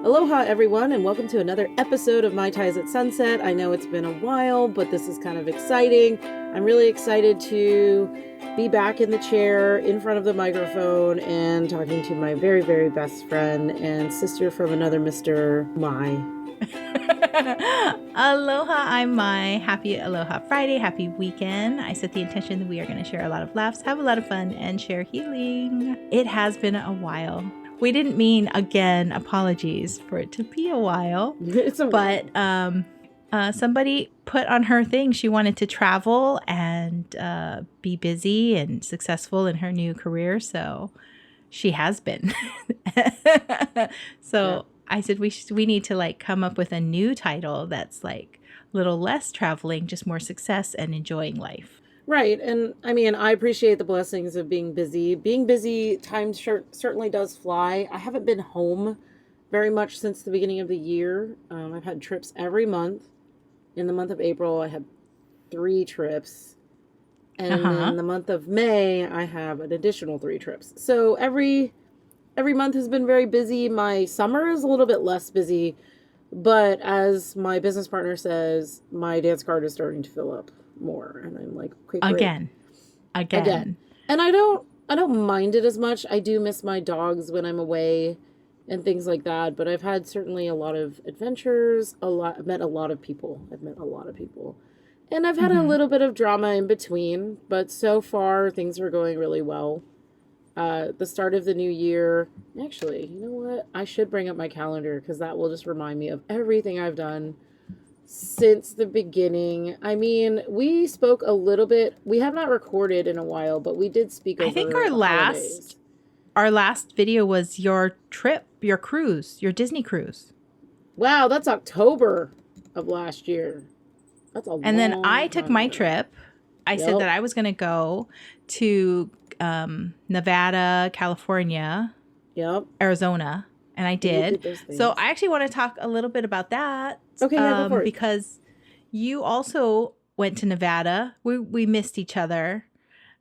Aloha, everyone, and welcome to another episode of Mai Tais at Sunset. I know it's been a while, but this is kind of exciting. I'm really excited to be back in the chair in front of the microphone and talking to my very, very best friend and sister from another Mr. Mai. Aloha, I'm Mai. Happy Aloha Friday. Happy weekend. I set the intention that we are going to share a lot of laughs, have a lot of fun, and share healing. It has been a while. We didn't mean, again, apologies for it to be a while. But somebody put on her thing she wanted to travel and be busy and successful in her new career. So she has been. So I said we need to come up with a new title that's a little less traveling, just more success and enjoying life. Right. And I mean, I appreciate the blessings of being busy. Being busy, time certainly does fly. I haven't been home very much since the beginning of the year. I've had trips every month. In the month of April, I had 3 trips. And in the month of May, I have an additional 3 trips. So every month has been very busy. My summer is a little bit less busy. But as my business partner says, my dance card is starting to fill up more, and I'm like, okay, great. Again. And I don't mind it as much. I do miss my dogs when I'm away and things like that, but I've had certainly a lot of adventures. I've met a lot of people, and I've had a little bit of drama in between, but so far things are going really well. The start of the new year, actually, you know what, I should bring up my calendar because that will just remind me of everything I've done since the beginning. I mean, we spoke a little bit. We have not recorded in a while, but we did speak over I think our last video was your trip, your cruise, your Disney cruise. Wow, that's October of last year. That's a long And then I took my ago. trip. I said that I was going to go to Nevada, California, Arizona. And I did. So I actually want to talk a little bit about that. Okay, go for it. Because you also went to Nevada. We missed each other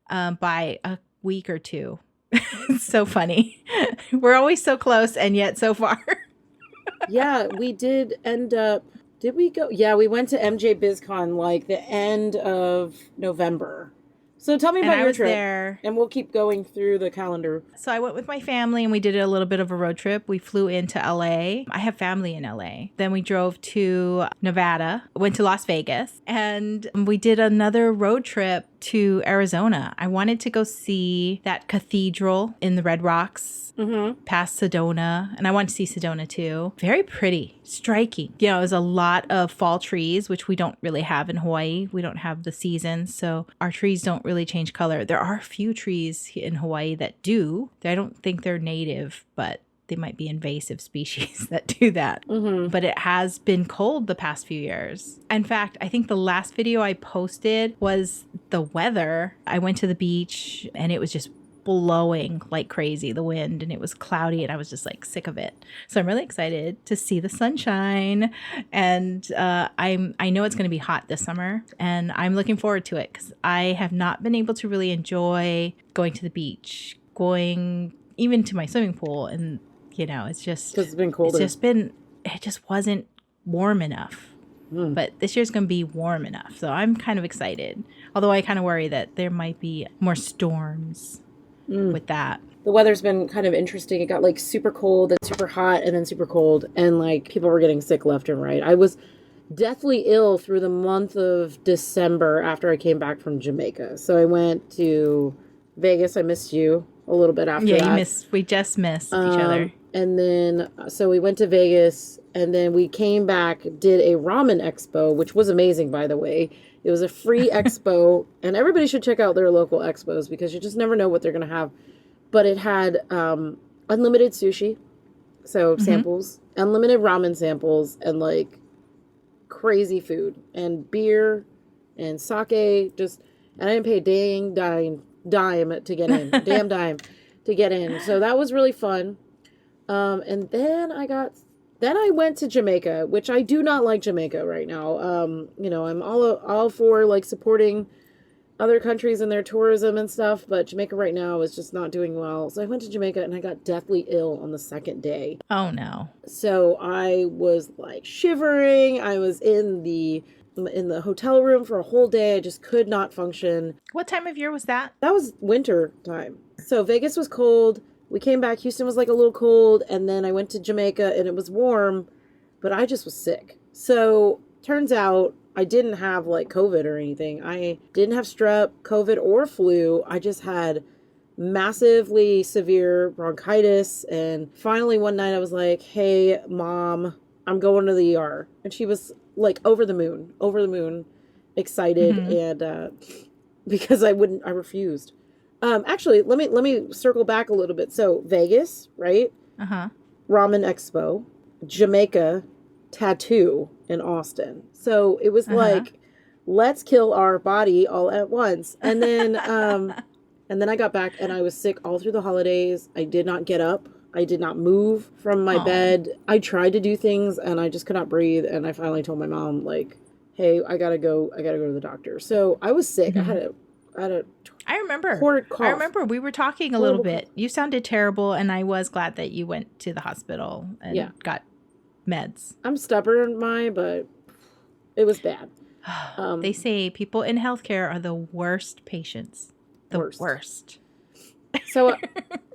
by a week or two. It's so funny. We're always so close and yet so far. Yeah, we did end up. Did we go? Yeah, we went to MJ BizCon the end of November. So tell me about your trip, and we'll keep going through the calendar. So I went with my family, and we did a little bit of a road trip. We flew into LA. I have family in LA. Then we drove to Nevada, went to Las Vegas, and we did another road trip to Arizona. I wanted to go see that cathedral in the Red Rocks. Past Sedona, and I want to see Sedona too. Very pretty, striking. There's a lot of fall trees, which we don't really have in Hawaii. We don't have the seasons, so our trees don't really change color. There are a few trees in Hawaii that do. I don't think they're native, but they might be invasive species that do that. But it has been cold the past few years. In fact, I think the last video I posted was the weather. I went to the beach and it was just blowing like crazy, the wind, and it was cloudy, and I was just sick of it. So I'm really excited to see the sunshine, and I know it's going to be hot this summer, and I'm looking forward to it because I have not been able to really enjoy going to the beach, going even to my swimming pool, and it's just because it's been colder. It just wasn't warm enough. But this year's going to be warm enough, so I'm kind of excited. Although I kind of worry that there might be more storms with that. The weather's been kind of interesting. It got super cold and super hot and then super cold, and people were getting sick left and right. I was deathly ill through the month of December after I came back from Jamaica. So I went to Vegas. I missed you a little bit after that. We just missed each other. And then so we went to Vegas, and then we came back, did a ramen expo, which was amazing, by the way. It was a free expo, and everybody should check out their local expos because you just never know what they're going to have. But it had unlimited sushi, so samples, unlimited ramen samples, and crazy food, and beer, and sake, and I didn't pay a dime to get in, dime to get in. So that was really fun. And then I went to Jamaica, which I do not like Jamaica right now. I'm all for supporting other countries and their tourism and stuff, but Jamaica right now is just not doing well. So I went to Jamaica and I got deathly ill on the second day. Oh no. So I was like shivering. I was in the hotel room for a whole day. I just could not function. What time of year was that? That was winter time. So Vegas was cold. We came back. Houston was like a little cold. And then I went to Jamaica and it was warm, but I just was sick. So turns out I didn't have like COVID or anything. I didn't have strep, COVID, or flu. I just had massively severe bronchitis. And finally one night I was like, hey, Mom, I'm going to the ER. And she was like over the moon, excited. And because I refused. Actually, let me circle back a little bit. So Vegas, right? Uh-huh. Ramen Expo, Jamaica, tattoo in Austin. So it was like, let's kill our body all at once. And then I got back and I was sick all through the holidays. I did not get up. I did not move from my bed. I tried to do things and I just could not breathe. And I finally told my mom, like, hey, I gotta go to the doctor. So I was sick. I had a I remember. horrid cough. I remember we were talking a little bit. You sounded terrible, and I was glad that you went to the hospital and got meds. I'm stubborn, but it was bad. They say people in healthcare are the worst patients. The worst. So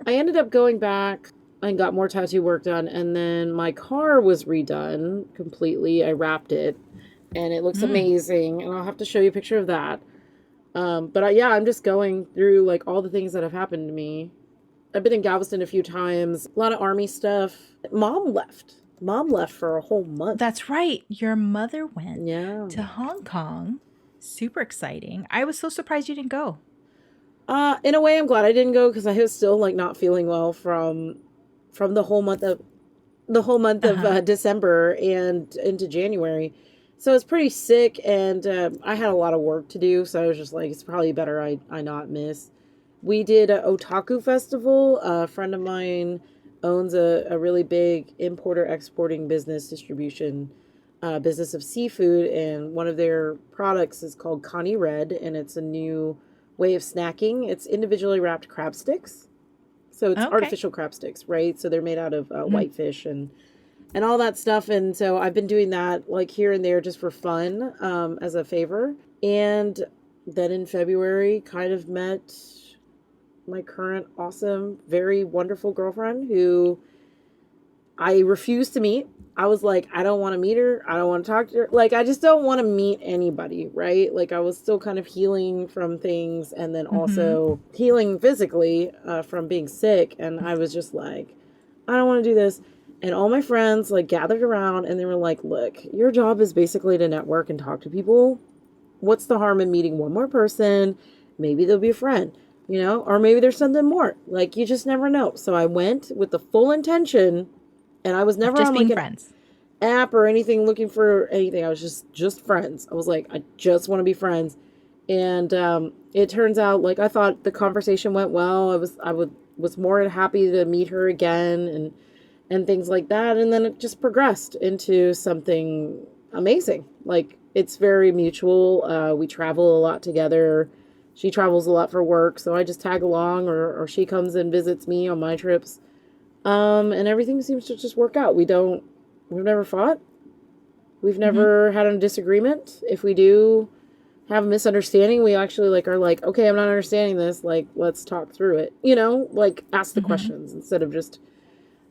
I ended up going back and got more tattoo work done, and then my car was redone completely. I wrapped it, and it looks amazing, and I'll have to show you a picture of that. But I'm just going through like all the things that have happened to me. I've been in Galveston a few times, a lot of Army stuff. Mom left for a whole month. That's right. Your mother went to Hong Kong. Super exciting. I was so surprised you didn't go. In a way, I'm glad I didn't go because I was still like not feeling well from the whole month of December and into January. So I was pretty sick and I had a lot of work to do. So I was just like, it's probably better I not miss. We did an otaku festival. A friend of mine owns a really big importer-exporting business distribution business of seafood. And one of their products is called Connie Red. And it's a new way of snacking. It's individually wrapped crab sticks. So it's artificial crab sticks, right? So they're made out of whitefish and all that stuff. And so I've been doing that like here and there just for fun as a favor. And then in February kind of met my current awesome, very wonderful girlfriend who I refused to meet. I was like, I don't want to meet her. I don't want to talk to her. Like, I just don't want to meet anybody, right? Like, I was still kind of healing from things and then also healing physically from being sick. And I was just like, I don't want to do this. And all my friends like gathered around and they were like, look, your job is basically to network and talk to people. What's the harm in meeting one more person? Maybe they'll be a friend, or maybe there's something more. Like, you just never know. So I went with the full intention, and I was never just on being like friends. An app or anything looking for anything. I was just friends. I was like, I just want to be friends. And it turns out like I thought the conversation went well. I was more happy to meet her again and things like that. And then it just progressed into something amazing. Like, it's very mutual. We travel a lot together. She travels a lot for work, so I just tag along or she comes and visits me on my trips. And everything seems to just work out. We've never fought. We've never had a disagreement. If we do have a misunderstanding, we actually like are like, okay, I'm not understanding this. Like, let's talk through it. Like ask the questions instead of just.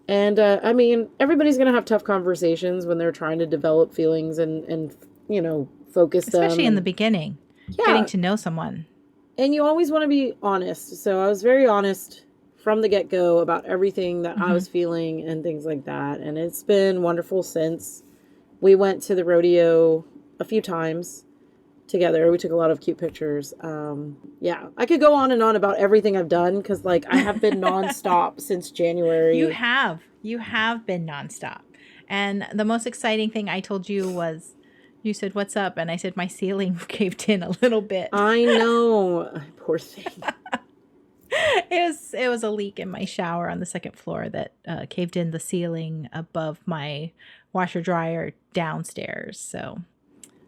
And I mean, everybody's gonna have tough conversations when they're trying to develop feelings and focus them. Especially in the beginning, getting to know someone. And you always want to be honest. So I was very honest from the get-go about everything that I was feeling and things like that. And it's been wonderful since. We went to the rodeo a few times together. We took a lot of cute pictures. I could go on and on about everything I've done because like I have been nonstop since January. You have been nonstop. And the most exciting thing I told you was, you said, what's up? And I said, my ceiling caved in a little bit. I know. Poor thing. It was a leak in my shower on the second floor that caved in the ceiling above my washer dryer downstairs. So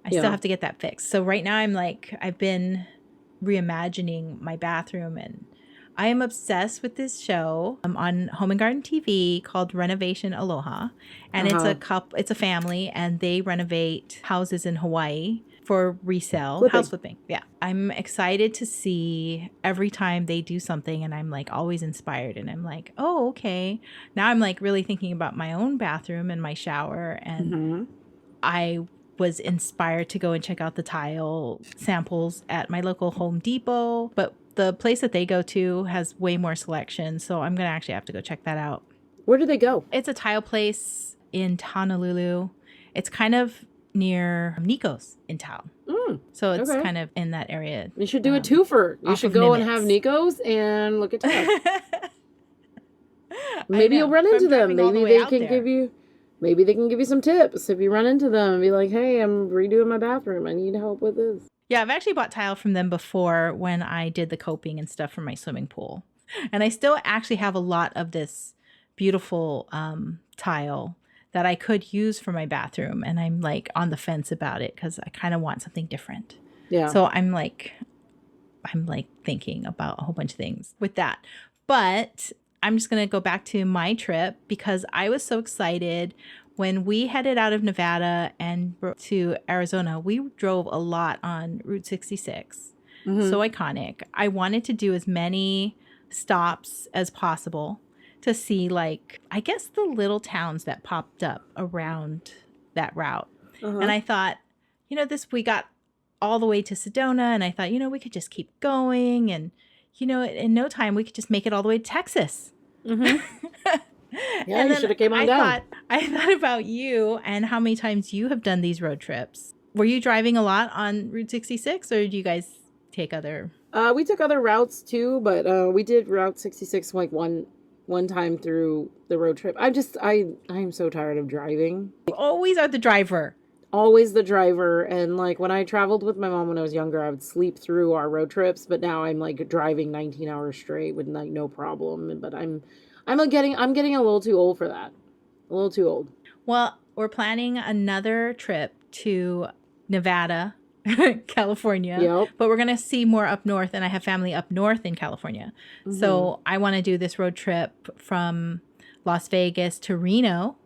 I still have to get that fixed. So right now I'm like, I've been reimagining my bathroom, and I am obsessed with this show on Home and Garden TV called Renovation Aloha, and it's a family, and they renovate houses in Hawaii for resale, house flipping. Yeah, I'm excited to see every time they do something, and I'm like always inspired, and I'm like, oh, okay. Now I'm like really thinking about my own bathroom and my shower, and I was inspired to go and check out the tile samples at my local Home Depot, but the place that they go to has way more selection, so I'm gonna actually have to go check that out. Where do they go? It's a tile place in Honolulu. It's kind of near Nico's in town. So it's kind of in that area. You should do a twofer. You should go and have Nico's and look at tile. Maybe you'll run into them. Maybe they can give you... Maybe they can give you some tips if you run into them and be like, hey, I'm redoing my bathroom. I need help with this. Yeah, I've actually bought tile from them before when I did the coping and stuff for my swimming pool. And I still actually have a lot of this beautiful tile that I could use for my bathroom. And I'm like on the fence about it because I kind of want something different. Yeah. So I'm like thinking about a whole bunch of things with that. But I'm just going to go back to my trip because I was so excited when we headed out of Nevada and to Arizona. We drove a lot on Route 66. So iconic. I wanted to do as many stops as possible to see, like, I guess the little towns that popped up around that route. And I thought, we got all the way to Sedona, and I thought, we could just keep going, and in no time we could just make it all the way to Texas. Yeah, you should have came on down. I thought about you and how many times you have done these road trips. Were you driving a lot on Route 66, or did you guys take other? We took other routes too, but we did Route 66 like one time through the road trip. I'm so tired of driving. You always are the driver. Always the driver. And like when I traveled with my mom when I was younger, I would sleep through our road trips, but now I'm like driving 19 hours straight with like no problem. But I'm getting a little too old for that. A little too old. Well, we're planning another trip to Nevada, California, but we're going to see more up north, and I have family up north in California. So I want to do this road trip from Las Vegas to Reno,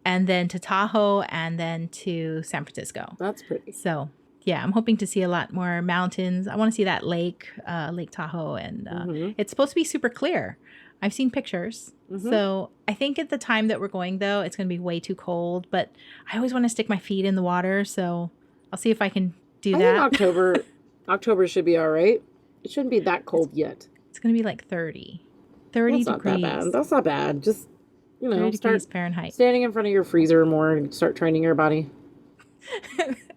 and then to Tahoe, and then to San Francisco. That's pretty. So, yeah, I'm hoping to see a lot more mountains. I want to see that lake, Lake Tahoe, and it's supposed to be super clear. I've seen pictures. So I think at the time that we're going, though, it's going to be way too cold. But I always want to stick my feet in the water, so I'll see if I can do that. I think October should be all right. It shouldn't be that cold yet. It's going to be like 30 degrees. Not that bad. That's not bad. Just, 30 start degrees Fahrenheit. Standing in front of your freezer more and start training your body.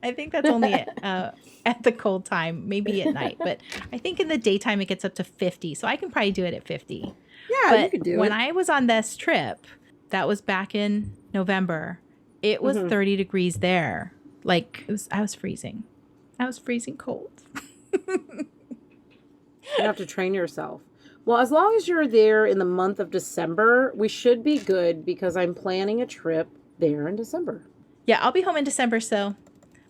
I think that's only at the cold time, maybe at night. But I think in the daytime it gets up to 50. So I can probably do it at 50. Yeah, but you could do it. When I was on this trip, that was back in November, it was 30 degrees there. Like, I was freezing. I was freezing cold. You have to train yourself. Well, as long as you're there in the month of December, we should be good because I'm planning a trip there in December. Yeah, I'll be home in December, so.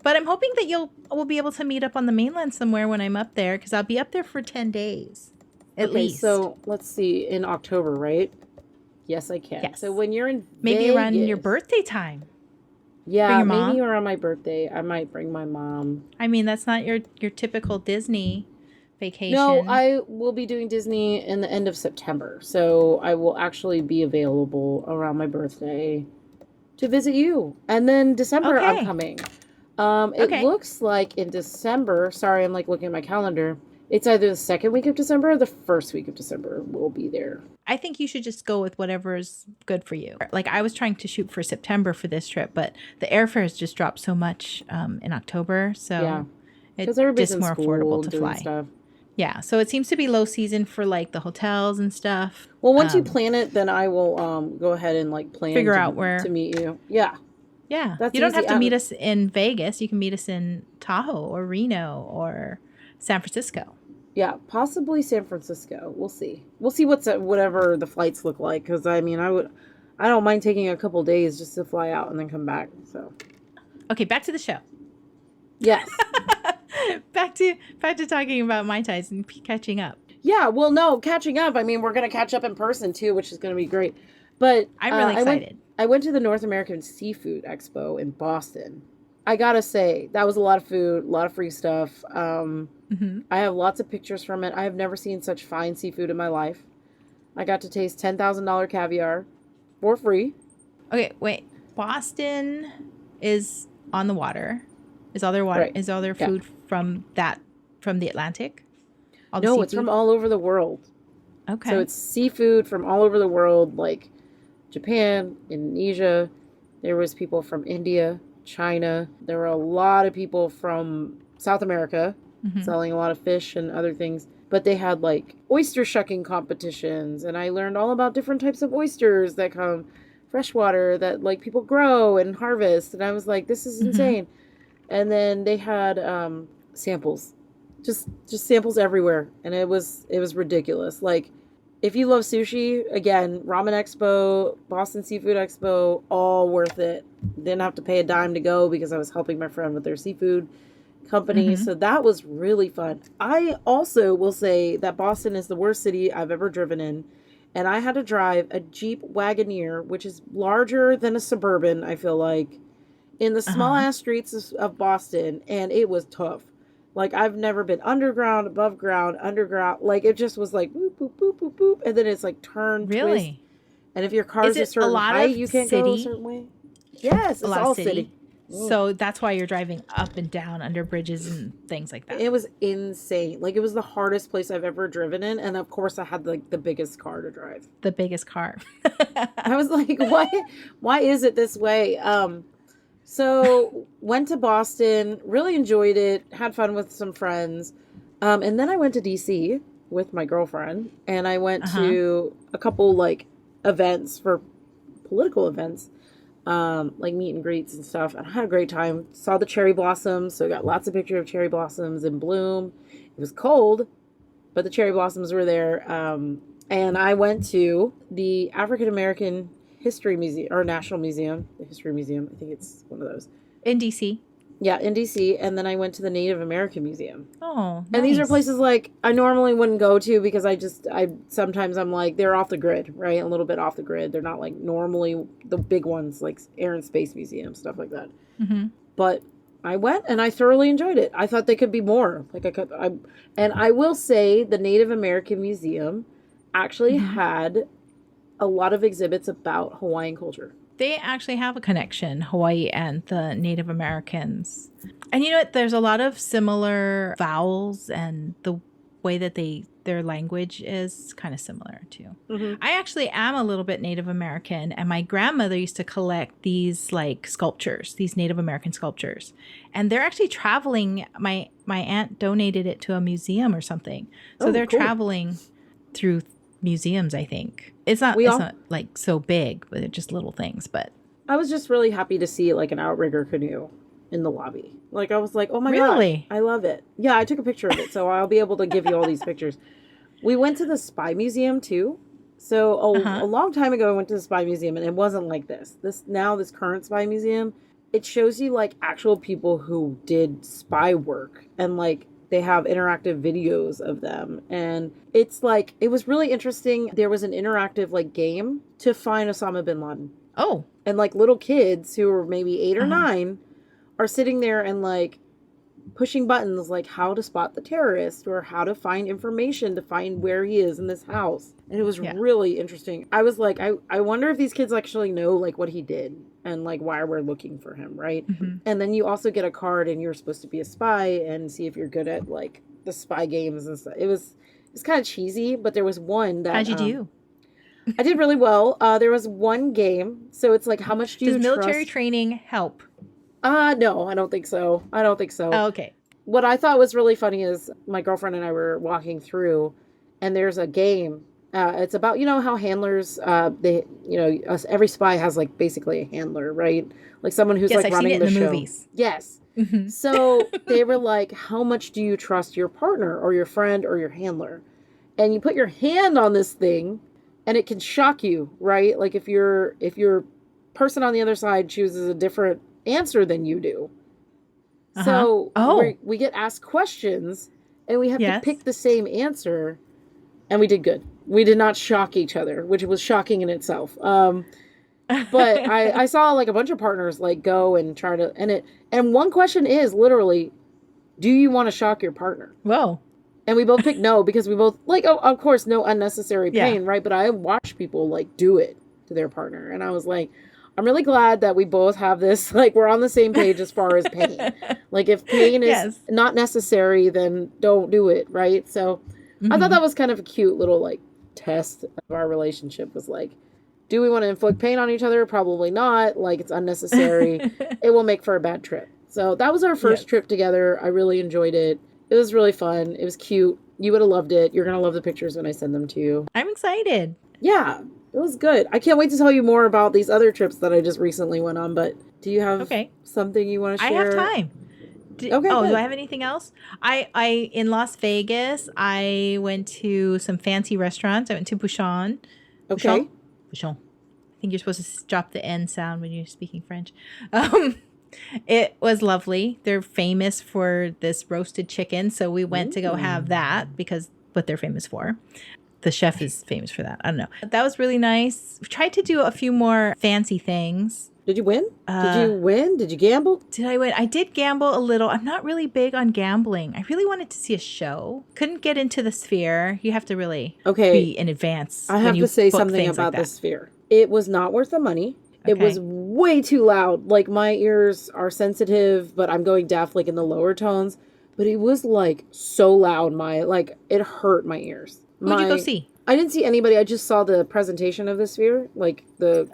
But I'm hoping that we'll be able to meet up on the mainland somewhere when I'm up there, because I'll be up there for 10 days. At least. So let's see, in October, right? Yes, I can. Yes. So when you're in maybe Vegas, around your birthday time. Yeah, maybe around my birthday. I might bring my mom. I mean, that's not your typical Disney vacation. No, I will be doing Disney in the end of September. So I will actually be available around my birthday to visit you. And then December, I'm coming. It looks like in December, sorry, I'm like looking at my calendar. It's either the second week of December or the first week of December we'll be there. I think you should just go with whatever's good for you. Like, I was trying to shoot for September for this trip, but the airfares just dropped so much in October. So it's just more affordable to fly. Stuff. Yeah. So it seems to be low season for like the hotels and stuff. Well, once you plan it, then I will go ahead and like figure out where to meet you. Yeah. Yeah. You don't have to meet us in Vegas. You can meet us in Tahoe or Reno or San Francisco. Yeah, possibly San Francisco. We'll see. We'll see whatever the flights look like. Because I mean, I don't mind taking a couple days just to fly out and then come back. So, okay, back to the show. Yes. back to talking about Mai Tais and catching up. Yeah, well, no, catching up. I mean, we're going to catch up in person too, which is going to be great. But I'm really excited. I went to the North American Seafood Expo in Boston. I got to say, that was a lot of food, a lot of free stuff. I have lots of pictures from it. I have never seen such fine seafood in my life. I got to taste $10,000 caviar for free. Okay, wait. Boston is on the water. Is all their water? Right. Is all their food from the Atlantic? No, it's from all over the world. Okay. So it's seafood from all over the world, like Japan, Indonesia. There was people from India, China. There were a lot of people from South America selling a lot of fish and other things. But they had like oyster shucking competitions, and I learned all about different types of oysters that come freshwater that like people grow and harvest. And I was like, this is insane. And then they had samples, just samples everywhere, and it was ridiculous. Like, if you love sushi, again, Ramen Expo, Boston Seafood Expo, all worth it. Didn't have to pay a dime to go because I was helping my friend with their seafood company. So that was really fun. I also will say that Boston is the worst city I've ever driven in. And I had to drive a Jeep Wagoneer, which is larger than a Suburban, I feel like, in the small ass streets of Boston. And it was tough. Like, I've never been underground, above ground, underground. Like, it just was like, boop, boop, boop, boop, boop. And then it's like turn, really? twist. And if your car's a certain height, you can't go a certain way. Yes, it's all city. So that's why you're driving up and down under bridges and things like that. It was insane. Like, it was the hardest place I've ever driven in. And of course, I had like the biggest car to drive. The biggest car. I was like, why is it this way? So went to Boston, really enjoyed it, had fun with some friends. And then I went to DC with my girlfriend, and I went to a couple like events for political events, like meet and greets and stuff. And I had a great time. Saw the cherry blossoms. So got lots of pictures of cherry blossoms in bloom. It was cold, but the cherry blossoms were there. And I went to the African American History Museum, or National Museum, the History Museum. I think it's one of those. In DC. Yeah, in DC. And then I went to the Native American Museum. Oh, nice. And these are places like I normally wouldn't go to because sometimes I'm like, they're off the grid, right? A little bit off the grid. They're not like normally the big ones like Air and Space Museum, stuff like that. But I went and I thoroughly enjoyed it. I thought they could be more. And I will say the Native American Museum actually had a lot of exhibits about Hawaiian culture. They actually have a connection, Hawaii and the Native Americans. And you know what? There's a lot of similar vowels, and the way that their language is kind of similar too. I actually am a little bit Native American, and my grandmother used to collect these like sculptures, these Native American sculptures. And they're actually traveling. My aunt donated it to a museum or something. So they're cool. Traveling through museums, I think. It's not like so big, but they're just little things. But I was just really happy to see like an outrigger canoe in the lobby. Like, I was like, oh my really? God, I love it. Yeah, I took a picture of it, so I'll be able to give you all these pictures. We went to the Spy Museum too. So a long time ago, I went to the Spy Museum, and it wasn't like this. This current Spy Museum, it shows you like actual people who did spy work, and like they have interactive videos of them. And it's like, it was really interesting. There was an interactive like game to find Osama bin Laden. Oh. And like little kids who were maybe 8 or 9 are sitting there and like pushing buttons like how to spot the terrorist or how to find information to find where he is in this house. And it was really interesting. I was like, I wonder if these kids actually know like what he did and like why we're looking for him, right? And then you also get a card and you're supposed to be a spy and see if you're good at like the spy games and stuff. It was kind of cheesy, but there was one that... How'd you do? I did really well. There was one game. So it's like, how much do you trust? Does military training help? No, I don't think so. Oh, okay. What I thought was really funny is my girlfriend and I were walking through, and there's a game. It's about, you know, how handlers, every spy has like basically a handler, right? Like someone who's like running the show. Movies. Yes. So they were like, how much do you trust your partner or your friend or your handler? And you put your hand on this thing, and it can shock you, right? Like if your person on the other side chooses a different answer than you do, Uh-huh. So Oh, we get asked questions and we have to yes. pick the same answer, and we did good. We did not shock each other, which was shocking in itself. But I saw like a bunch of partners like go and try to and one question is literally, do you want to shock your partner? Whoa. And we both picked no because we both like, oh, of course, no unnecessary Yeah. pain, right? But I watch people like do it to their partner, and I was like, I'm really glad that we both have this. Like, we're on the same page as far as pain. Like, if pain is Yes. not necessary, then don't do it, right? So, I thought Hmm. that was kind of a cute little like test of our relationship. Was like, do we want to inflict pain on each other? Probably not. Like, it's unnecessary. It will make for a bad trip. So that was our first Yes. trip together. I really enjoyed it. It was really fun. It was cute. You would have loved it. You're going to love the pictures when I send them to you. I'm excited. Yeah, it was good. I can't wait to tell you more about these other trips that I just recently went on, but do you have Okay. something you want to I share? have time. Okay, Do good. I have anything else? I in Las Vegas, I went to some fancy restaurants. I went to Bouchon. Okay. Bouchon. I think you're supposed to drop the N sound when you're speaking French. Um, it was lovely. They're famous for this roasted chicken, so we went to go have that because what they're famous for. The chef is famous for that. I don't know. That was really nice. We tried to do a few more fancy things. Did you win? Did you win? Did you gamble? Did I win? I did gamble a little. I'm not really big on gambling. I really wanted to see a show. Couldn't get into the Sphere. You have to really be in advance. I have to say something about the Sphere. It was not worth the money. It was way too loud. Like, my ears are sensitive, but I'm going deaf, like, in the lower tones. But it was, like, so loud. It hurt my ears. Who'd you go see? I didn't see anybody. I just saw the presentation of the Sphere, like, the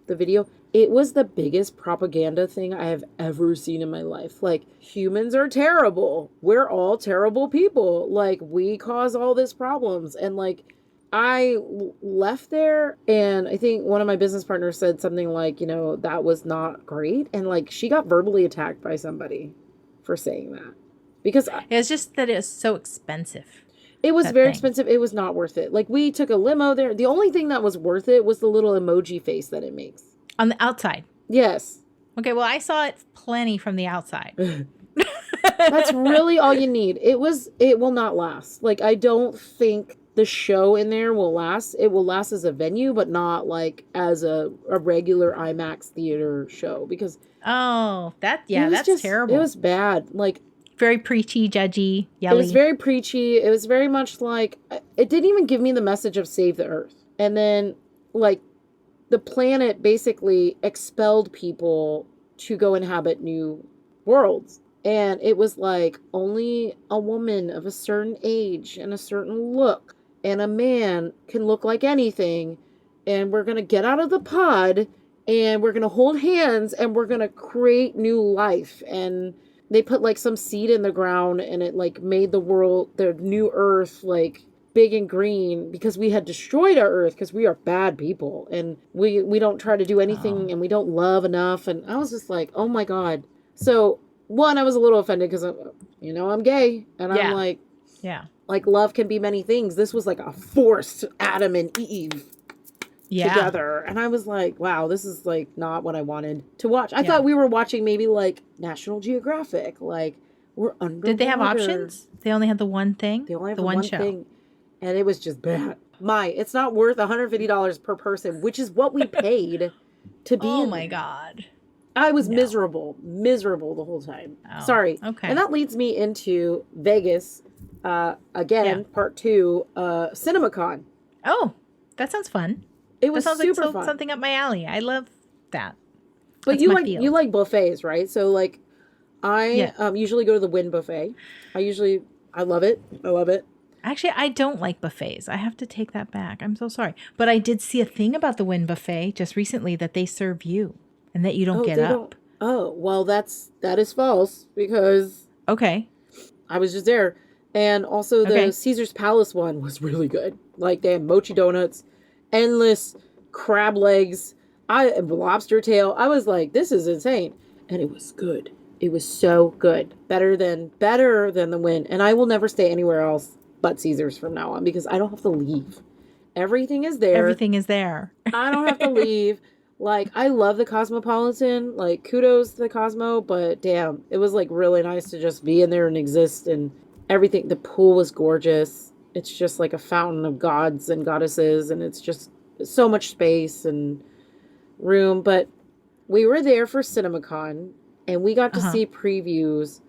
video. It was the biggest propaganda thing I have ever seen in my life. Like, humans are terrible. We're all terrible people. Like, we cause all these problems. And, like, I left there, and I think one of my business partners said something like, that was not great. And, like, she got verbally attacked by somebody for saying that. Because it's just that it's so expensive. It was very expensive. It was not worth it. Like, we took a limo there. The only thing that was worth it was the little emoji face that it makes. On the outside? Yes. Okay, well, I saw it plenty from the outside. That's really all you need. It will not last. Like, I don't think the show in there will last. It will last as a venue, but not, like, as a regular IMAX theater show. Because... Oh, that's terrible. It was bad. Like... Very preachy, judgy, yelly. It was very preachy. It was very much like... It didn't even give me the message of save the earth. And then, like... The planet basically expelled people to go inhabit new worlds. And it was like only a woman of a certain age and a certain look and a man can look like anything. And we're going to get out of the pod and we're going to hold hands and we're going to create new life. And they put like some seed in the ground and it like made the world, the new earth, like big and green because we had destroyed our earth because we are bad people and we don't try to do anything and we don't love enough. And I was just like, oh my God. So one, I was a little offended because I'm gay and I'm like, like love can be many things. This was like a forced Adam and Eve together. And I was like, wow, this is like not what I wanted to watch. I thought we were watching maybe like National Geographic, like we're underwater. Did they have options? They only had the one thing? They only have the one show. Thing. And it was just bad. It's not worth $150 per person, which is what we paid to be in there. God. I was miserable the whole time. Oh, Sorry. Okay. And that leads me into Vegas, again, part 2, CinemaCon. Oh, that sounds fun. It was sounds super like fun. Something up my alley. I love that. But you like buffets, right? So like I usually go to the Wynn buffet. I love it. I love it. Actually, I don't like buffets. I have to take that back. I'm so sorry. But I did see a thing about the Wynn buffet just recently that they serve you and that you don't get up. Oh, well, that is false because I was just there. And also the Caesar's Palace one was really good. Like they had mochi donuts, endless crab legs, lobster tail. I was like, this is insane. And it was good. It was so good. Better than the Wynn. And I will never stay anywhere else but Caesar's from now on because I don't have to leave. Everything is there. Everything is there. I don't have to leave. Like, I love the Cosmopolitan. Like, kudos to the Cosmo, but damn, it was like really nice to just be in there and exist and everything. The pool was gorgeous. It's just like a fountain of gods and goddesses, and it's just so much space and room. But we were there for CinemaCon, and we got to Uh-huh. see previews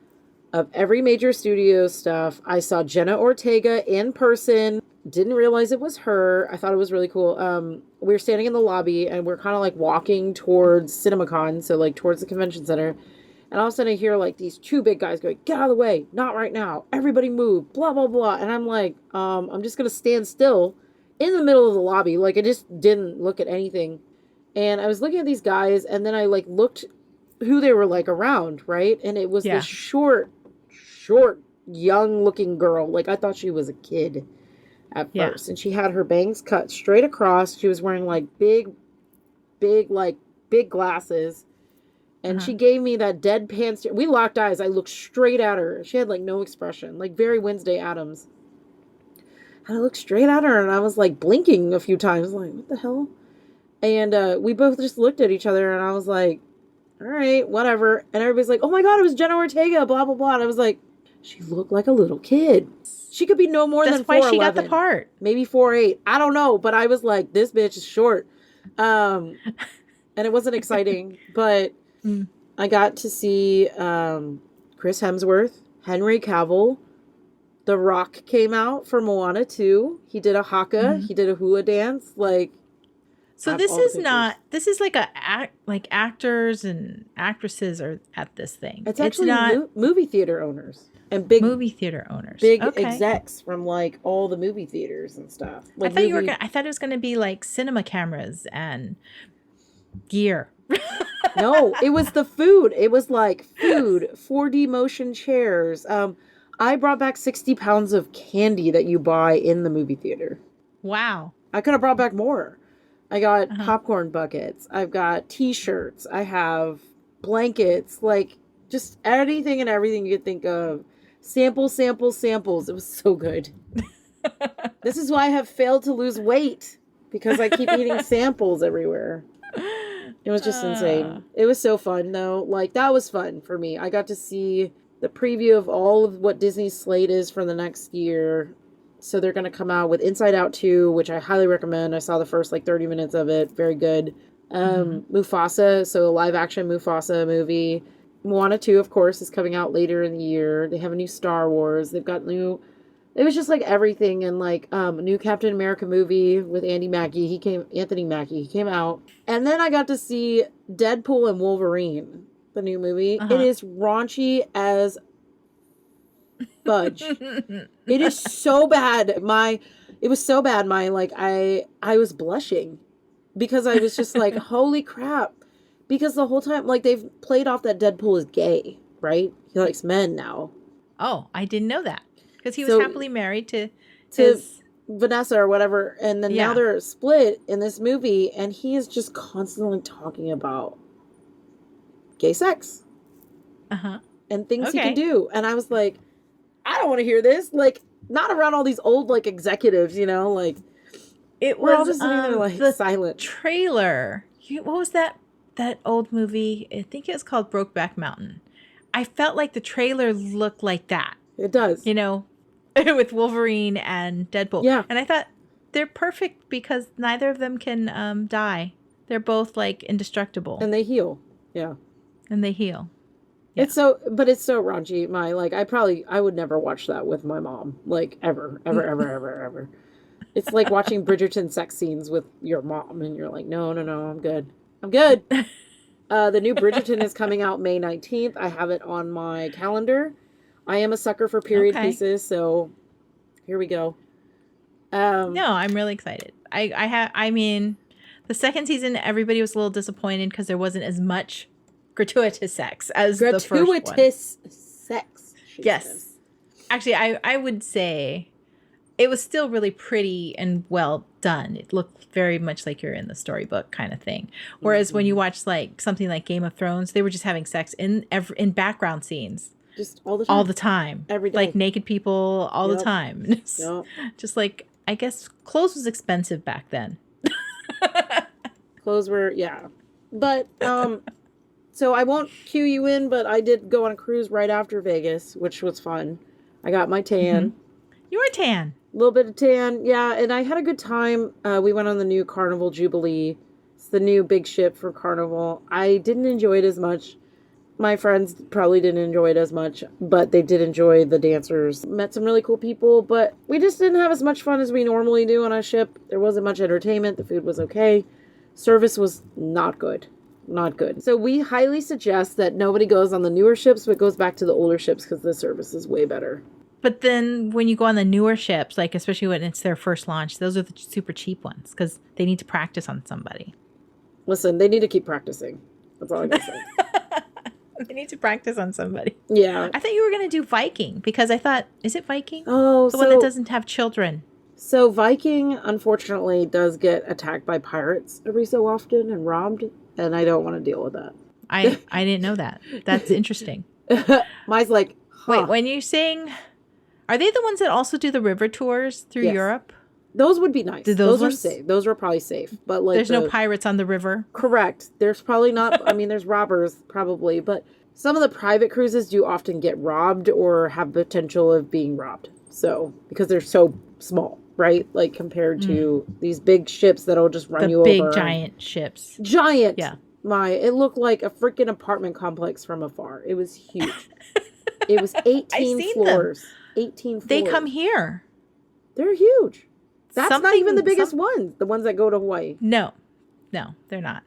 of every major studio stuff. I saw Jenna Ortega in person. Didn't realize it was her. I thought it was really cool. We were standing in the lobby and we're kind of like walking towards CinemaCon, so like towards the convention center. And all of a sudden I hear like these two big guys going, "Get out of the way, not right now. Everybody move, blah, blah, blah." And I'm like, I'm just gonna stand still in the middle of the lobby. Like I just didn't look at anything. And I was looking at these guys and then I like looked who they were like around, right? And it was this Yeah. short, young looking girl. Like I thought she was a kid at Yeah. first. And she had her bangs cut straight across. She was wearing like big glasses. And Uh-huh. she gave me that deadpan stare. We locked eyes. I looked straight at her. She had like no expression, like very Wednesday Addams. And I looked straight at her and I was like blinking a few times, like, what the hell? And we both just looked at each other and I was like, all right, whatever. And everybody's like, oh my God, it was Jenna Ortega, blah, blah, blah. And I was like, she looked like a little kid. She could be no more That's than why 4'11". she got the part. Maybe 4'8". I don't know. But I was like, this bitch is short. And it wasn't exciting. But Mm. I got to see Chris Hemsworth, Henry Cavill. The Rock came out for Moana 2. He did a haka. Mhm. He did a hula dance. Like, So this is not. This is like like actors and actresses are at this thing. It's actually not movie theater owners and big movie theater owners. big Okay. execs from like all the movie theaters and stuff. I Like thought you were. movie- I thought it was going to be like cinema cameras and gear. No, it was the food. It was like food, 4D motion chairs. I brought back 60 pounds of candy that you buy in the movie theater. Wow. I could have brought back more. I got Uh-huh. popcorn buckets. I've got t-shirts. I have blankets. Like just anything and everything you could think of. Samples. It was so good. This is why I have failed to lose weight. Because I keep eating samples everywhere. It was just insane. It was so fun, though. Like, that was fun for me. I got to see the preview of all of what Disney's slate is for the next year. So they're going to come out with Inside Out 2, which I highly recommend. I saw the first, like, 30 minutes of it. Very good. Mufasa, so a live-action Mufasa movie. Moana 2, of course, is coming out later in the year. They have a new Star Wars. They've got new... It was just like everything, and like a new Captain America movie with Anthony Mackie. He came out, and then I got to see Deadpool and Wolverine, the new movie. Uh-huh. It is raunchy as fudge. It is so bad. It was so bad. I was blushing because I was just like, holy crap! Because the whole time, like they've played off that Deadpool is gay, right? He likes men now. Oh, I didn't know that. Because he was So- happily married to To his... Vanessa or whatever, and then now Yeah. they're split in this movie, and he is just constantly talking about gay sex Uh-huh. and things he Okay. can do. And I was like, I don't want to hear this. Like, not around all these old like executives, you know, like It we're all was just sitting there like the silent. trailer. What was that old movie? I think it was called Brokeback Mountain. I felt like the trailer looked like that, It does. you know, with Wolverine and Deadpool. Yeah. And I thought they're perfect because neither of them can die. They're both like indestructible And they heal. Yeah. and they heal. Yeah. It's so raunchy. I would never watch that with my mom. Like ever. It's like watching Bridgerton sex scenes with your mom and you're like, no, I'm good. The new Bridgerton is coming out May 19th. I have it on my calendar. I am a sucker for period Okay. pieces, so here we go. No, I'm really excited. I mean, the second season, everybody was a little disappointed because there wasn't as much gratuitous sex as the first one. Gratuitous sex. she Yes. says. Actually, I would say it was still really pretty and well done. It looked very much like you're in the storybook kind of thing. Whereas when you watch like something like Game of Thrones, they were just having sex in background scenes Just all the time. all the time. Every day. Like naked people all the Yep. time. Yep. Just like, I guess clothes was expensive back then. Clothes were, yeah. But so I won't cue you in, but I did go on a cruise right after Vegas, which was fun. I got my tan. Mm-hmm. You were tan. A little bit of tan, yeah, and I had a good time. We went on the new Carnival Jubilee. It's the new big ship for Carnival. I didn't enjoy it as much. My friends probably didn't enjoy it as much, but they did enjoy the dancers. Met some really cool people, but we just didn't have as much fun as we normally do on a ship. There wasn't much entertainment. The food was okay. Service was not good. Not good. So we highly suggest that nobody goes on the newer ships, but goes back to the older ships because the service is way better. But then when you go on the newer ships, like especially when it's their first launch, those are the super cheap ones because they need to practice on somebody. Listen, they need to keep practicing. That's all I gotta say. They need to practice on somebody. Yeah. I thought you were going to do Viking because I thought, is it Viking? Oh, the one that doesn't have children. So Viking, unfortunately, does get attacked by pirates every so often and robbed, and I don't want to deal with that. I didn't know that. That's interesting. Mine's like, Wait, when you're saying, are they the ones that also do the river tours through Europe? Those would be nice. Did those are ones? safe. Those are probably safe. But like, there's no pirates on the river. Correct. There's probably not. I mean, there's robbers probably, but some of the private cruises do often get robbed or have potential of being robbed. So because they're so small, right? Like compared to these big ships that'll just run you over. The big giant ships. Giant. Yeah. It looked like a freaking apartment complex from afar. It was huge. It was 18 floors. Them. 18 floors. They come here. They're huge. That's not even the biggest ones. The ones that go to Hawaii. No, they're not.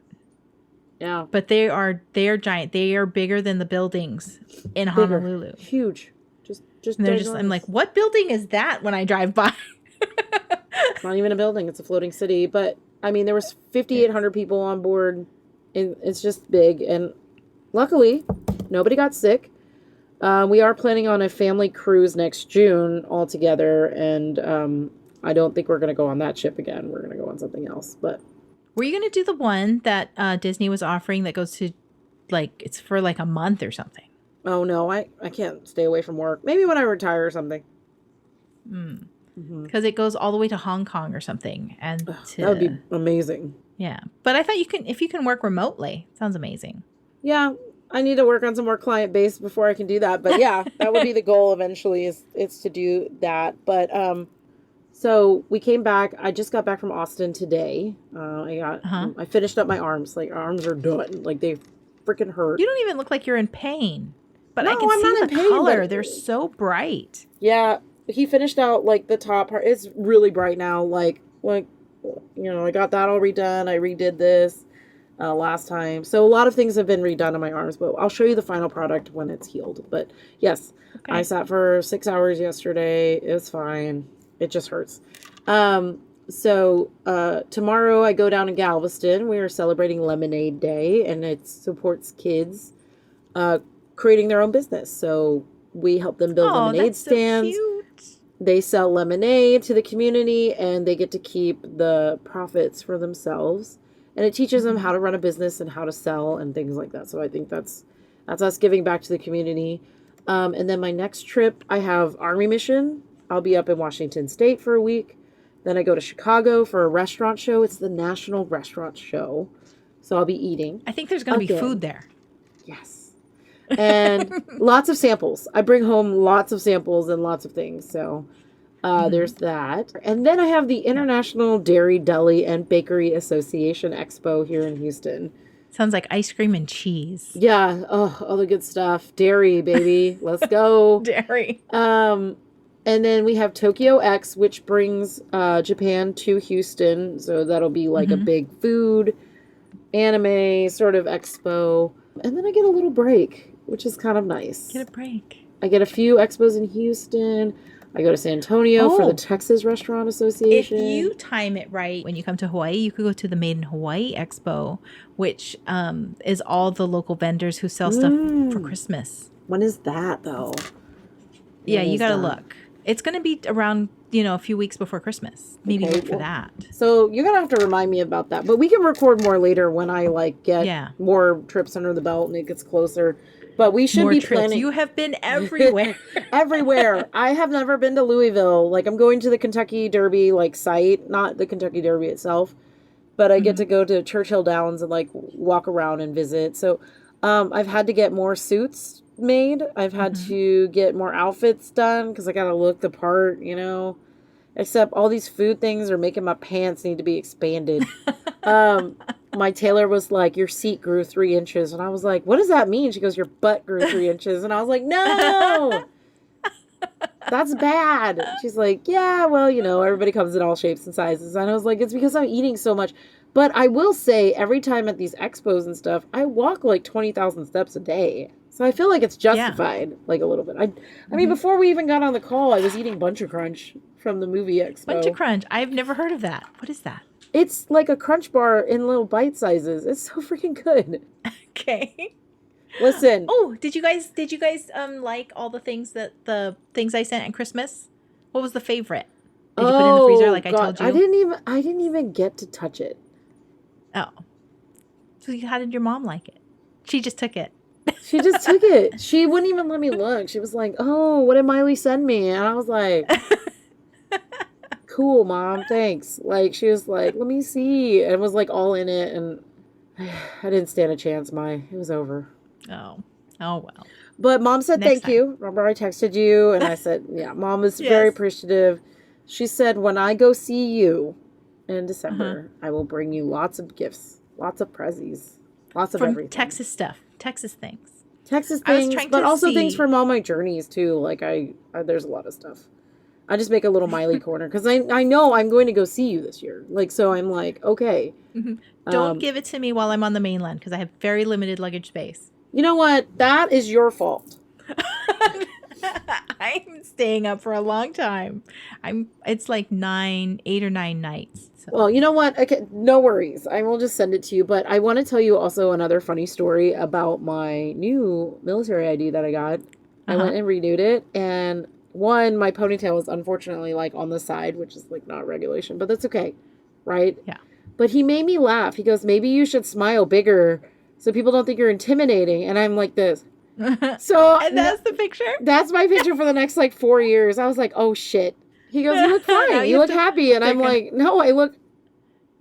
Yeah. But they are giant. They are bigger than the buildings in Honolulu. Huge. Just and they're I'm like, what building is that when I drive by? It's not even a building. It's a floating city. But I mean, there was 5,800 people on board. And it's just big. And luckily, nobody got sick. We are planning on a family cruise next June all together. And I don't think we're going to go on that ship again. We're going to go on something else. But were you going to do the one that Disney was offering that goes to, like, it's for like a month or something? Oh, no. I can't stay away from work. Maybe when I retire or something. Because it goes all the way to Hong Kong or something. And that would be amazing. Yeah. But I thought if you can work remotely. Sounds amazing. Yeah. I need to work on some more client base before I can do that. But yeah, that would be the goal eventually is to do that. But so we came back. I just got back from Austin today. I finished up my arms. Like, arms are done. Like, they freaking hurt. You don't even look like you're in pain. But No, I can I'm see not the in pain, color. but- They're so bright. Yeah, he finished out, like, the top part. It's really bright now. Like, I got that all redone. I redid this last time. So a lot of things have been redone on my arms. But I'll show you the final product when it's healed. But, yes, Okay. I sat for 6 hours yesterday. It was fine. It just hurts. So tomorrow I go down to Galveston. We are celebrating Lemonade Day, and it supports kids creating their own business. So we help them build lemonade stands. So cute. They sell lemonade to the community, and they get to keep the profits for themselves. And it teaches them how to run a business and how to sell and things like that. So I think that's us giving back to the community. And then my next trip, I have Army Mission. I'll be up in Washington State for a week. Then I go to Chicago for a restaurant show. It's the National Restaurant Show. So I'll be eating. I think there's going to be food there. Yes. And lots of samples. I bring home lots of samples and lots of things. So there's that. And then I have the International Dairy, Deli, and Bakery Association Expo here in Houston. Sounds like ice cream and cheese. Yeah. Oh, all the good stuff. Dairy, baby. Let's go. Dairy. And then we have Tokyo X, which brings Japan to Houston. So that'll be like a big food, anime sort of expo. And then I get a little break, which is kind of nice. Get a break. I get a few expos in Houston. I go to San Antonio for the Texas Restaurant Association. If you time it right, when you come to Hawaii, you could go to the Made in Hawaii Expo, which is all the local vendors who sell stuff for Christmas. When is that, though? Yeah, you got to look. It's going to be around, a few weeks before Christmas. Maybe look for that. So you're going to have to remind me about that. But we can record more later when I get more trips under the belt and it gets closer. But we should be planning. You have been everywhere. Everywhere. I have never been to Louisville. Like, I'm going to the Kentucky Derby site, not the Kentucky Derby itself. but I get to go to Churchill Downs and like walk around and visit. So I've had to get more suits made. I've had to get more outfits done because I got to look the part, you know. Except all these food things are making my pants need to be expanded. My tailor was like, your seat grew 3 inches. And I was like, what does that mean? She goes, your butt grew 3 inches. And I was like, no, that's bad. She's like, yeah, well, you know, everybody comes in all shapes and sizes. And I was like, it's because I'm eating so much. But I will say every time at these expos and stuff, I walk like 20,000 steps a day. So I feel like it's justified, like a little bit. I mean, before we even got on the call, I was eating Bunch of Crunch from the movie expo. Bunch of Crunch. I've never heard of that. What is that? It's like a Crunch bar in little bite sizes. It's so freaking good. Okay. Listen. Oh, did you guys like all the things I sent at Christmas? What was the favorite? Did you put it in the freezer like I told you? I didn't even get to touch it. Oh. So how did your mom like it? She just took it. She just took it. She wouldn't even let me look. She was like, "Oh, what did Miley send me?" And I was like, "Cool, Mom, thanks." Like, she was like, "Let me see," and was like all in it, and I didn't stand a chance. It was over. Oh well. But Mom said Next thank time. you. Remember, I texted you, and I said, "Yeah." Mom was very appreciative. She said, "When I go see you in December, I will bring you lots of gifts, lots of prezzies, lots of everything." Texas stuff. Texas things. Texas things, but also things from all my journeys too. Like there's a lot of stuff. I just make a little Miley corner because I know I'm going to go see you this year. Like, so I'm like, okay. Don't give it to me while I'm on the mainland because I have very limited luggage space. You know what? That is your fault. I'm staying up for a long time. It's like 8 or 9 nights. So. Well, you know what? Okay, no worries. I will just send it to you. But I want to tell you also another funny story about my new military ID that I got. I went and renewed it, and my ponytail was unfortunately like on the side, which is like not regulation, but that's okay, right? Yeah. But he made me laugh. He goes, maybe you should smile bigger so people don't think you're intimidating. And I'm like this. So and that's the picture? That's my picture for the next like 4 years. I was like, oh shit. He goes, you look fine. You look happy. And I'm like, no, I look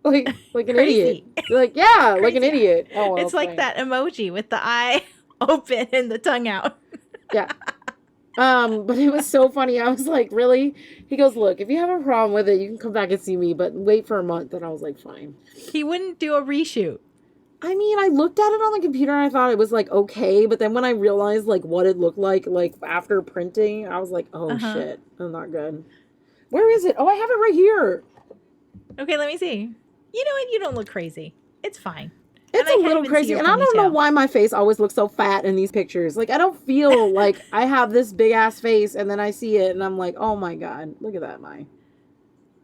like an idiot. You're like, yeah, like an idiot. Oh, well, it's like fine. That emoji with the eye open and the tongue out. Yeah. But it was so funny. I was like, really? He goes, look, if you have a problem with it, you can come back and see me, but wait for a month. And I was like, fine. He wouldn't do a reshoot. I mean, I looked at it on the computer and I thought it was like okay, but then when I realized like what it looked like after printing, I was like, oh shit, I'm not good. Where is it? Oh, I have it right here. Okay, let me see. You know what? You don't look crazy. It's fine. It's a little crazy, and I don't know why my face always looks so fat in these pictures. Like, I don't feel like I have this big ass face, and then I see it, and I'm like, oh my god, look at that, Mai.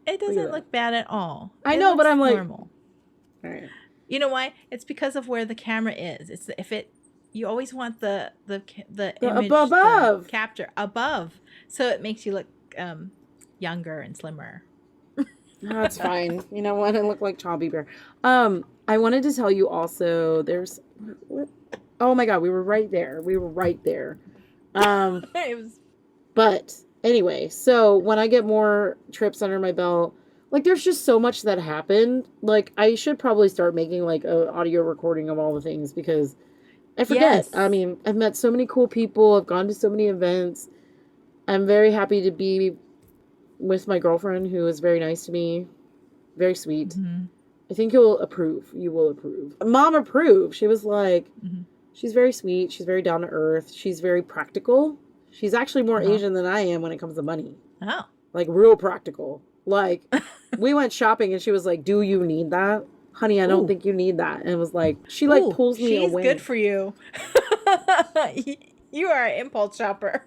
It doesn't look bad at all. I know, but I'm like, normal. All right. You know why? It's because of where the camera is. You always want the image above capture above, so it makes you look younger and slimmer. That's fine. You know what? I look like Chompy Bear. I wanted to tell you also. Oh my god, we were right there. It was. But anyway, so when I get more trips under my belt. Like, there's just so much that happened. Like, I should probably start making, like, an audio recording of all the things because I forget. Yes. I mean, I've met so many cool people. I've gone to so many events. I'm very happy to be with my girlfriend, who is very nice to me. Very sweet. Mm-hmm. I think you'll approve. You will approve. Mom approved. She was like, she's very sweet. She's very down to earth. She's very practical. She's actually more Asian than I am when it comes to money. Oh. Like, real practical. Like, we went shopping and she was like, do you need that? Honey, I don't think you need that. And it was like, she like pulls me away. She's good for you. You are an impulse shopper.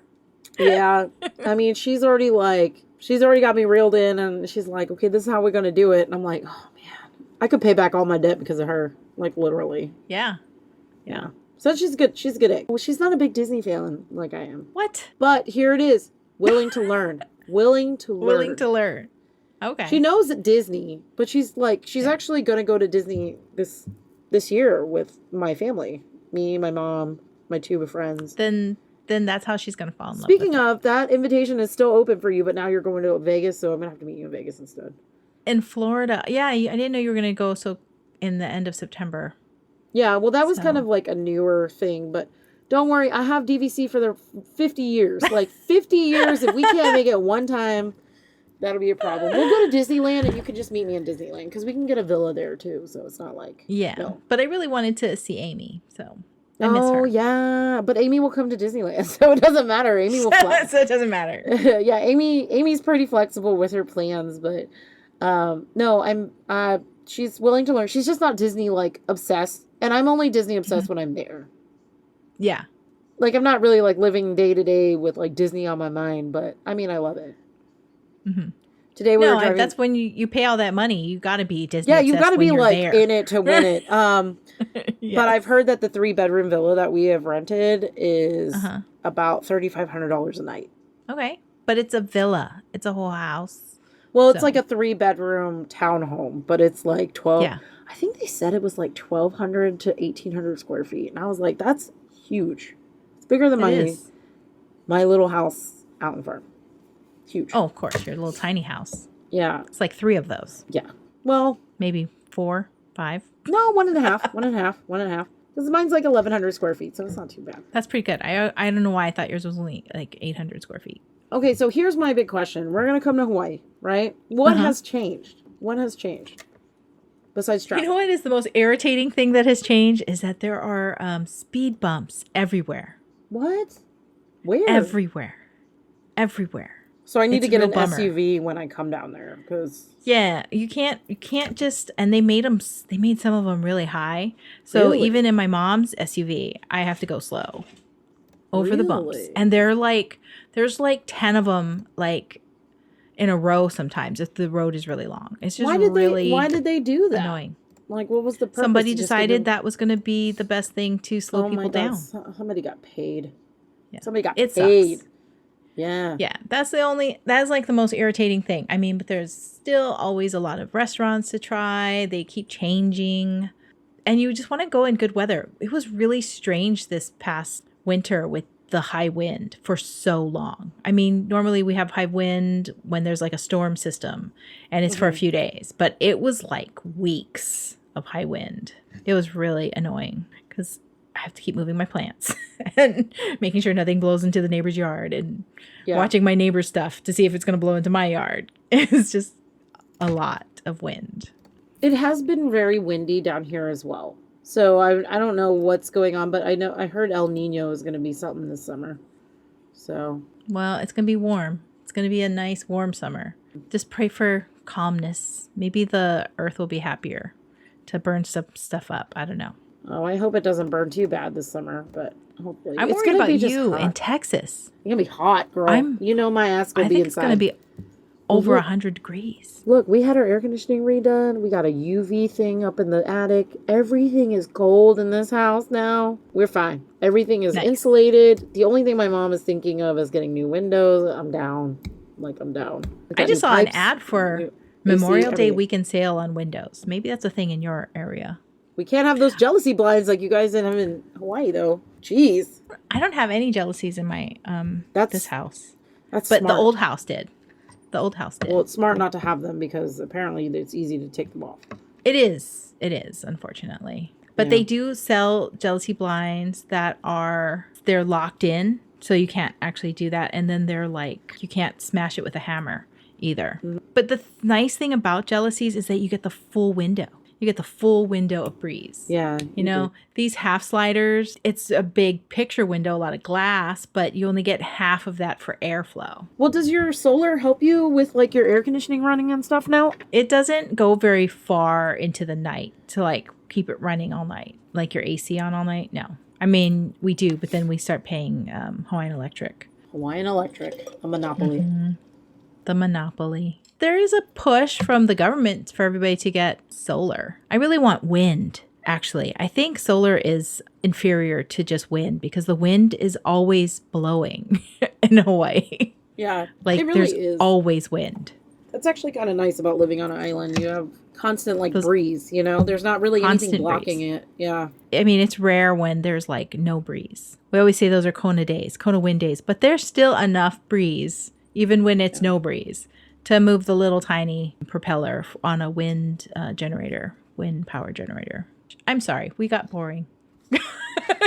Yeah. I mean, she's already got me reeled in and she's like, okay, this is how we're going to do it. And I'm like, oh man, I could pay back all my debt because of her. Like, literally. Yeah. Yeah. So she's good. She's good at. Well, she's not a big Disney fan like I am. What? But here it is. Willing to learn. Willing to learn. Okay. She knows at Disney, but she's actually going to go to Disney this year with my family. Me, my mom, my 2 friends. Then that's how she's going to fall in love. Speaking of, that invitation is still open for you, but now you're going to Vegas, so I'm going to have to meet you in Vegas instead. in Florida. Yeah, I didn't know you were gonna go so in the end of September. Yeah, well, that was kind So. of like a newer thing, but don't worry, I have DVC for the 50 years. Like 50 years, if we can't make it one time, that'll be a problem. We'll go to Disneyland and you can just meet me in Disneyland because we can get a villa there too, so it's not like, Yeah, no. but I really wanted to see Amy, so I miss Oh, her. yeah, but Amy will come to Disneyland, so it doesn't matter. Amy will fly. So it doesn't matter. Yeah, Amy's pretty flexible with her plans, but no, she's willing to learn. She's just not Disney like obsessed, and I'm only Disney obsessed when I'm there. Yeah. Like I'm not really like living day to day with like Disney on my mind, but I mean I love it. Mm-hmm. Today we were No, driving. that's when you pay all that money. You got to be Disney. Yeah, you got to be like there. in it to win it. Yes. But I've heard that the 3-bedroom villa that we have rented is about $3,500 a night. Okay, but it's a villa. It's a whole house. Well, it's like a 3-bedroom townhome, but it's like 12. Yeah. I think they said it was like 1,200 to 1,800 square feet, and I was like, that's huge. It's bigger than my little house out in farm. Huge. Oh, of course, your little tiny house. Yeah. It's like 3 of those. Yeah. Well, maybe 4, 5. No, 1.5. 1.5. 1.5. Because mine's like 1,100 square feet, so it's not too bad. That's pretty good. I don't know why I thought yours was only like 800 square feet. Okay, so here's my big question. We're going to come to Hawaii, right? What has changed? What has changed? Besides traffic. You know what is the most irritating thing that has changed is that there are speed bumps everywhere. What? Where? Everywhere. So I need to get an SUV when I come down there because you can't just, and they made some of them really high. So even in my mom's SUV, I have to go slow over the bumps. And there's like 10 of them like in a row sometimes if the road is really long. It's just why did they do that? Annoying. Like what was the purpose? Somebody decided that was going to be the best thing to slow people down. Somebody got paid. Yeah. Somebody got paid. Sucks. Yeah. Yeah. That's like the most irritating thing. I mean, but there's still always a lot of restaurants to try. They keep changing. And you just want to go in good weather. It was really strange this past winter with the high wind for so long. I mean, normally we have high wind when there's like a storm system and it's for a few days. But it was like weeks of high wind. It was really annoying because I have to keep moving my plants and making sure nothing blows into the neighbor's yard and watching my neighbor's stuff to see if it's going to blow into my yard. It's just a lot of wind. It has been very windy down here as well. So I don't know what's going on, but I heard El Nino is going to be something this summer. So. Well, it's going to be warm. It's going to be a nice warm summer. Just pray for calmness. Maybe the earth will be happier to burn some stuff up. I don't know. Oh, I hope it doesn't burn too bad this summer, but hopefully. I'm worried about you in Texas. It's going to be hot, girl. You know my ass will be inside. It's going to be over 100 degrees. Look, we had our air conditioning redone. We got a UV thing up in the attic. Everything is cold in this house now. We're fine. Everything is insulated. The only thing my mom is thinking of is getting new windows. I'm down. I'm down. I just saw an ad for Memorial Day weekend sale on windows. Maybe that's a thing in your area. We can't have those jealousy blinds like you guys have in Hawaii, though. Jeez. I don't have any jealousies in my this house. But smart. The old house did. Well, it's smart not to have them because apparently it's easy to take them off. It is, unfortunately. But they do sell jealousy blinds that they're locked in, so you can't actually do that. And then they're like, you can't smash it with a hammer either. Mm-hmm. But the nice thing about jealousies is that you get the full window. You get the full window of breeze. Yeah. You know, these half sliders, it's a big picture window, a lot of glass, but you only get half of that for airflow. Well, does your solar help you with your air conditioning running and stuff now? It doesn't go very far into the night to keep it running all night, like your AC on all night. No. I mean, we do, but then we start paying Hawaiian Electric. Hawaiian Electric, a monopoly. Mm-hmm. The monopoly. There is a push from the government for everybody to get solar. I really want wind, actually. I think solar is inferior to just wind because the wind is always blowing in Hawaii. Yeah, it really there's always wind. That's actually kind of nice about living on an island. You have constant breeze, you know? There's not really anything blocking it. Yeah. I mean, it's rare when there's no breeze. We always say those are Kona days, Kona wind days, but there's still enough breeze, even when it's no breeze, to move the little tiny propeller on a wind power generator. I'm sorry, we got boring.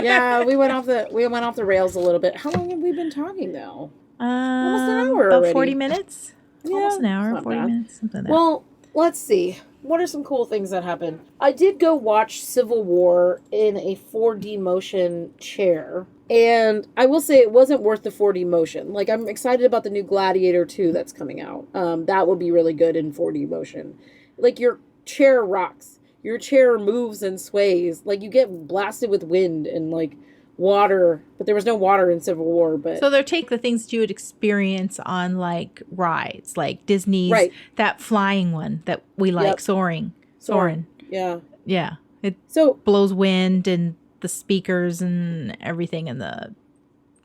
Yeah, we went off the rails a little bit. How long have we been talking though? Almost an hour About already. 40 minutes. Yeah, Almost an hour, not 40 bad. minutes, something like that. Well, let's see. What are some cool things that happened? I did go watch Civil War in a 4D motion chair. And I will say it wasn't worth the 4D motion. Like, I'm excited about the new Gladiator 2 that's coming out. That will be really good in 4D motion. Like, your chair rocks. Your chair moves and sways. Like, you get blasted with wind and, like, water. But there was no water in Civil War. But So they'll take the things that you would experience on, like, rides. Like Disney's, right. That flying one that we like, Yep. Soaring. Yeah. Yeah. It So blows wind and the speakers and everything and the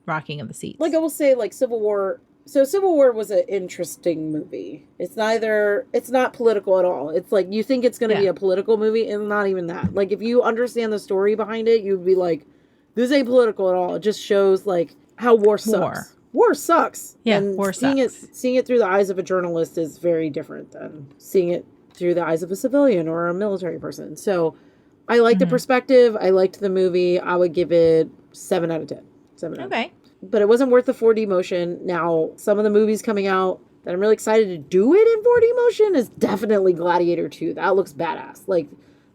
rocking of the seats. like I will say, like Civil War. So Civil War was an interesting movie. It's not political at all. It's like you think it's going to be a political movie, and not even that. Like if you understand the story behind it, you'd be like, this ain't political at all. It just shows like how war sucks. War sucks. Yeah, and war seeing sucks. Seeing it through the eyes of a journalist is very different than seeing it through the eyes of a civilian or a military person. So I liked the perspective. I liked the movie. I would give it 7 out of 10. 7 out of 10. Okay. But it wasn't worth the 4D motion. Now, some of the movies coming out that I'm really excited to do it in 4D motion is definitely Gladiator 2. That looks badass. Like,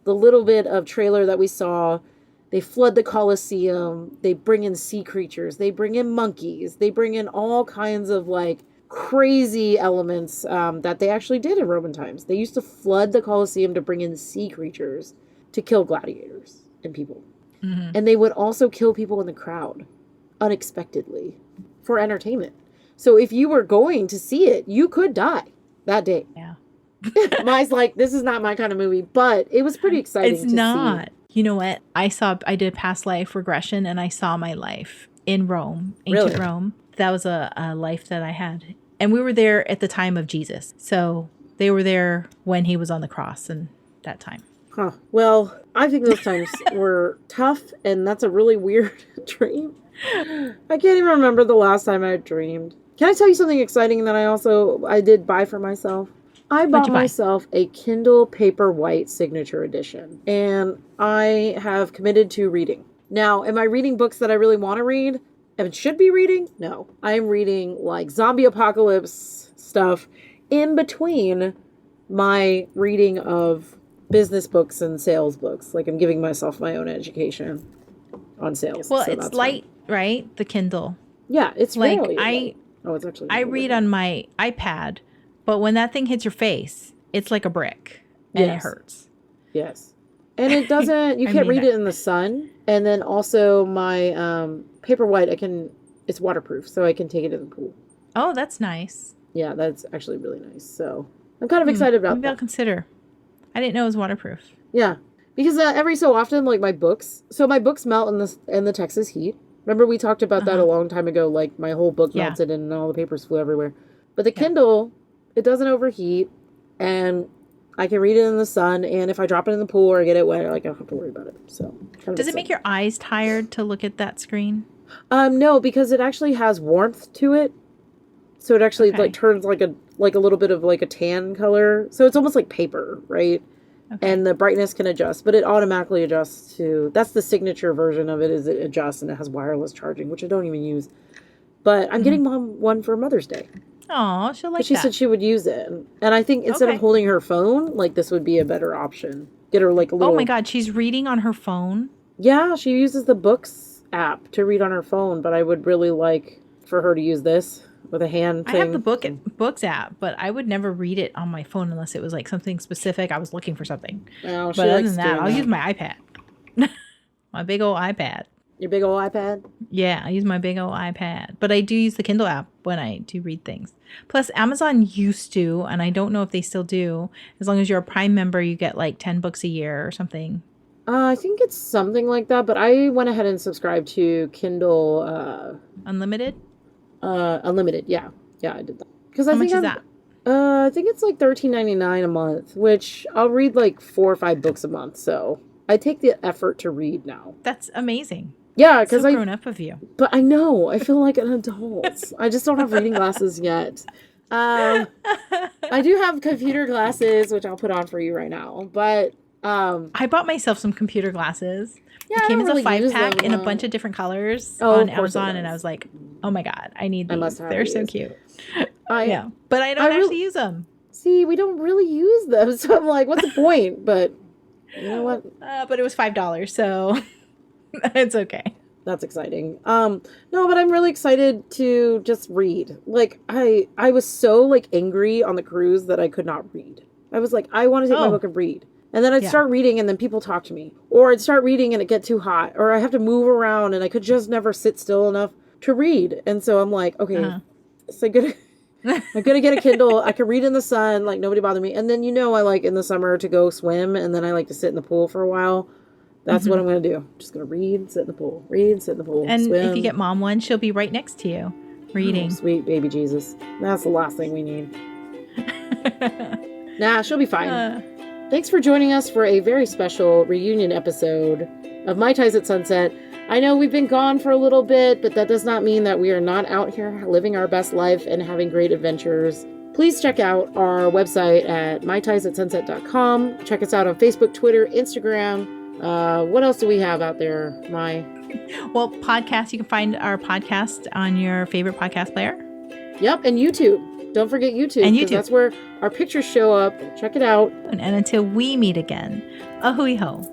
the little bit of trailer that we saw, they flood the Colosseum. They bring in sea creatures. They bring in monkeys. They bring in all kinds of, like, crazy elements that they actually did in Roman times. They used to flood the Colosseum to bring in sea creatures to kill gladiators and people. Mm-hmm. And they would also kill people in the crowd unexpectedly for entertainment. So if you were going to see it, you could die that day. Yeah. Mai's like, this is not my kind of movie, but it was pretty exciting to see. It's not. You know what? I did past life regression and I saw my life in Rome, ancient Rome. That was a life that I had. And we were there at the time of Jesus. So they were there when he was on the cross and that time. Huh. Well, I think those times were tough, and that's a really weird dream. I can't even remember the last time I dreamed. Can I tell you something exciting that I did buy for myself? I bought myself a Kindle Paperwhite Signature Edition, and I have committed to reading. Now, am I reading books that I really want to read and should be reading? No. I'm reading like zombie apocalypse stuff in between my reading of business books and sales books. Like I'm giving myself my own education on sales. Well, so it's light, right? The Kindle. Yeah, it's like really light. Oh, it's actually. I read on my iPad, but when that thing hits your face, it's like a brick, and it hurts. Yes, and it doesn't. You can't read it in the sun. And then also my Paperwhite, it's waterproof, so I can take it in the pool. Oh, that's nice. Yeah, that's actually really nice. So I'm kind of excited about that. Maybe I'll consider. I didn't know it was waterproof. Yeah, because every so often, like my books melt in the Texas heat. Remember we talked about that a long time ago. Like my whole book melted and all the papers flew everywhere. But the Kindle, it doesn't overheat, and I can read it in the sun. And if I drop it in the pool or I get it wet, like I don't have to worry about it. So does it make your eyes tired to look at that screen? No, because it actually has warmth to it. So it actually like turns like a little bit of like a tan color. So it's almost like paper, right? Okay. And the brightness can adjust, but it automatically adjusts to, that's the signature version of it, is it adjusts, and it has wireless charging, which I don't even use. But I'm getting Mom one for Mother's Day. Oh, she'll like that. She said she would use it. And I think instead of holding her phone, like this would be a better option. Get her like a little... Oh my God, she's reading on her phone? Yeah, she uses the Books app to read on her phone, but I would really like for her to use this with a hand thing. I have the Books app, but I would never read it on my phone unless it was like something specific. I was looking for something. Oh, but other than that, I'll use my iPad. My big old iPad. Your big old iPad? Yeah, I use my big old iPad. But I do use the Kindle app when I do read things. Plus, Amazon used to, and I don't know if they still do, as long as you're a Prime member, you get like 10 books a year or something. I think it's something like that, but I went ahead and subscribed to Kindle... Unlimited? Unlimited, yeah. Yeah, I did that. How much is that? I think it's like $13.99 a month, which I'll read like 4 or 5 books a month, so I take the effort to read now. That's amazing. Yeah, because so grown up of you. But I know, I feel like an adult. I just don't have reading glasses yet. I do have computer glasses, which I'll put on for you right now. But I bought myself some computer glasses. yeah, It I came don't as a really use 5-pack them, in a though. bunch of different colors Oh, on of course it Amazon, and I does. was like, "Oh my god, I need I these. must have They're so these. cute." I Yeah, but I don't I actually really- use them. see. We don't really use them, so I'm like, what's the point? But you know what? But it was $5, so it's okay. That's exciting. No, but I'm really excited to just read. Like I was so like angry on the cruise that I could not read. I was like, I want to take my book and read. And then I'd Yeah. start reading and then people talk to me. Or I'd start reading and it get too hot. Or I have to move around and I could just never sit still enough to read. And so I'm like, okay, so I'm gonna get a Kindle. I can read in the sun, like nobody bother me. And then I like in the summer to go swim and then I like to sit in the pool for a while. That's what I'm going to do. Just going to read, sit in the pool, read, sit in the pool, And swim. if you get mom one, she'll be right next to you, reading. Oh, sweet baby Jesus. That's the last thing we need. Nah, she'll be fine. Thanks for joining us for a very special reunion episode of Mai Tais at Sunset. I know we've been gone for a little bit, but that does not mean that we are not out here living our best life and having great adventures. Please check out our website at maitaisatsunset.com. Check us out on Facebook, Twitter, Instagram. What else do we have out there, Mai? Well, podcasts, you can find our podcast on your favorite podcast player. Yep, and YouTube. Don't forget YouTube. And 'cause YouTube. That's where our pictures show up. Check it out. And until we meet again, ahui ho.